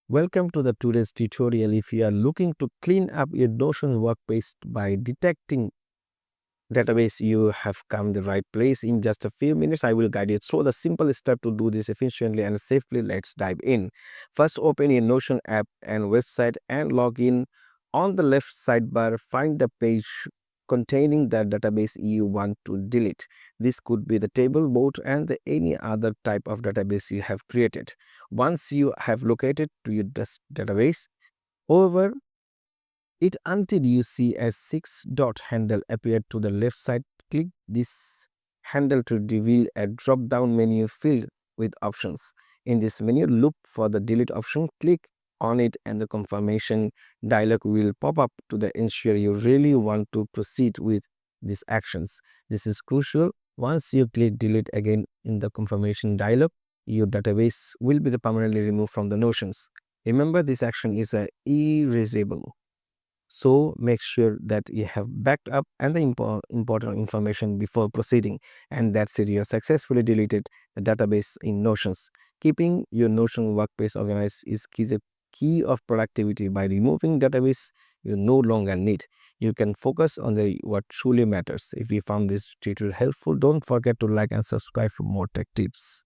Welcome to the today's tutorial. If you are looking to clean up your Notion workspace by detecting database, you have come the right place. In just a few minutes, I will guide you through the simple step to do this efficiently and safely. Let's dive in. First, open your Notion app and website and log in. On the left sidebar, find the page containing the database you want to delete. This could be the table, board, and any other type of database you have created. Once you have located to your database, however, it until you see a six-dot handle appear to the left side. Click this handle to reveal a drop-down menu filled with options. In this menu, look for the delete option, click on it, and the confirmation dialog will pop up to the ensure you really want to proceed with these actions. This is crucial. Once you click delete again in the confirmation dialog, your database will be permanently removed from the Notions. Remember, this action is erasable. So make sure that you have backed up and the important information before proceeding, and that's it. You have successfully deleted the database in Notions. Keeping your Notion workspace organized is a key of productivity. By removing database you no longer need, you can focus on the what truly matters. If you found this tutorial helpful, don't forget to like and subscribe for more tech tips.